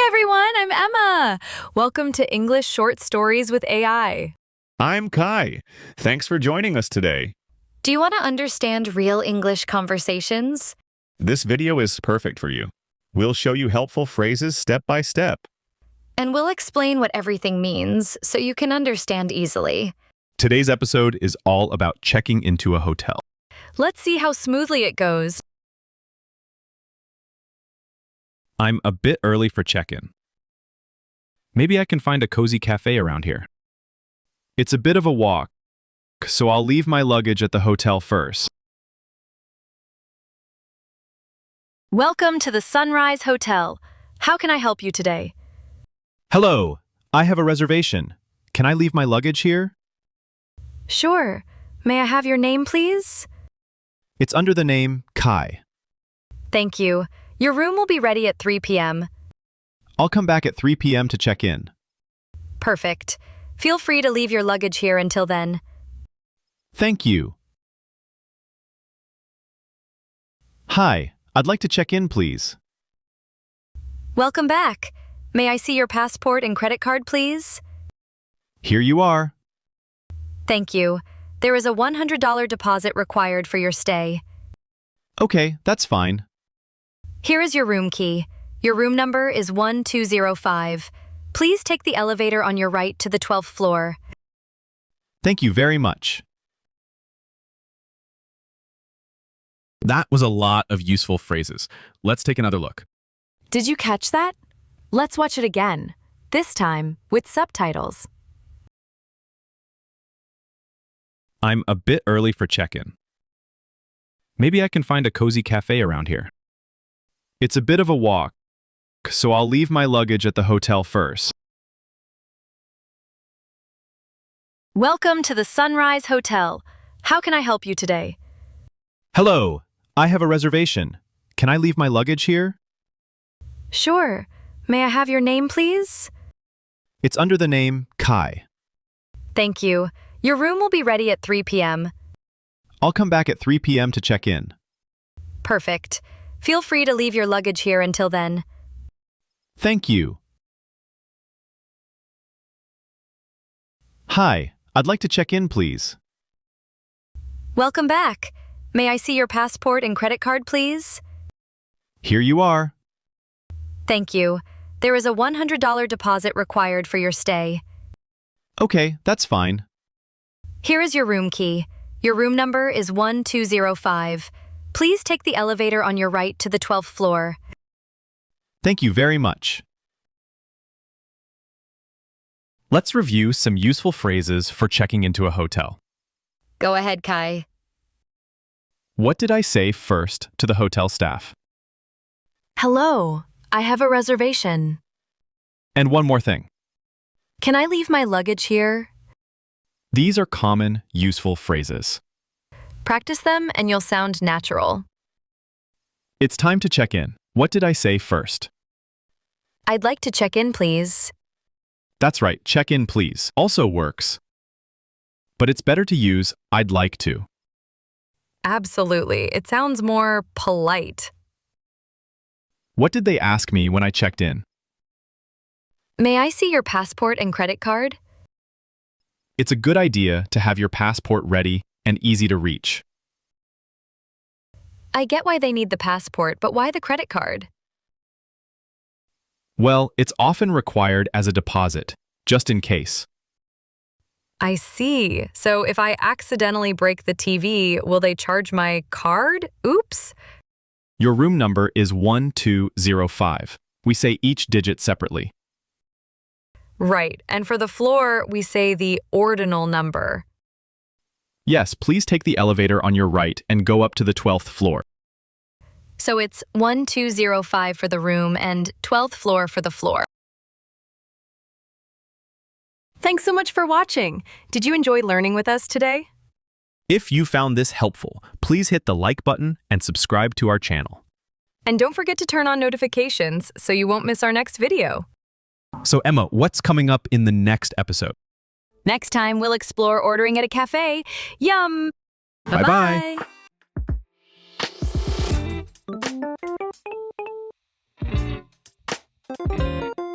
everyone, I'm Emma. Welcome to English Short Stories with AI. I'm Kai. Thanks for joining us today. Do you want to understand real English conversations? This video is perfect for you. We'll show you helpful phrases step by step. And we'll explain what everything means so you can understand easily. Today's episode is all about checking into a hotel. Let's see how smoothly it goes. I'm a bit early for check-in. Maybe I can find a cozy cafe around here. It's a bit of a walk, so I'll leave my luggage at the hotel first. Welcome to the Sunrise Hotel. How can I help you today? Hello, I have a reservation. Can I leave my luggage here? Sure. May I have your name, please? It's under the name Kai. Thank you. Your room will be ready at 3 p.m. I'll come back at 3 p.m. to check in. Perfect. Feel free to leave your luggage here until then. Thank you. Hi, I'd like to check in, please. Welcome back. May I see your passport and credit card, please? Here you are. Thank you. There is a $100 deposit required for your stay. Okay, that's fine. Here is your room key. Your room number is 1205. Please take the elevator on your right to the 12th floor. Thank you very much. That was a lot of useful phrases. Let's take another look. Did you catch that? Let's watch it again, this time with subtitles. I'm a bit early for check-in. Maybe I can find a cozy cafe around here. It's a bit of a walk, so I'll leave my luggage at the hotel first. Welcome to the Sunrise Hotel. How can I help you today? Hello, I have a reservation. Can I leave my luggage here? Sure. May I have your name, please? It's under the name Kai. Thank you. Your room will be ready at 3 p.m. I'll come back at 3 p.m. to check in. Perfect. Feel free to leave your luggage here until then. Thank you. Hi, I'd like to check in, please. Welcome back. May I see your passport and credit card, please? Here you are. Thank you. There is a $100 deposit required for your stay. Okay, that's fine. Here is your room key. Your room number is 1205. Please take the elevator on your right to the 12th floor. Thank you very much. Let's review some useful phrases for checking into a hotel. Go ahead, Kai. What did I say first to the hotel staff? Hello, I have a reservation. And one more thing. Can I leave my luggage here? These are common, useful phrases. Practice them and you'll sound natural. It's time to check in. What did I say first? I'd like to check in, please. That's right, check in, please also works. But it's better to use I'd like to. Absolutely. It sounds more polite. What did they ask me when I checked in? May I see your passport and credit card? It's a good idea to have your passport ready and easy to reach. I get why they need the passport, but why the credit card? Well, it's often required as a deposit, just in case. I see. So if I accidentally break the TV, will they charge my card? Oops. Your room number is 1205. We say each digit separately. Right. And for the floor, we say the ordinal number. Yes, please take the elevator on your right and go up to the 12th floor. So it's 1205 for the room and 12th floor for the floor. Thanks so much for watching. Did you enjoy learning with us today? If you found this helpful, please hit the like button and subscribe to our channel. And don't forget to turn on notifications so you won't miss our next video. So Emma, what's coming up in the next episode? Next time, we'll explore ordering at a cafe. Yum! Bye-bye. Bye-bye.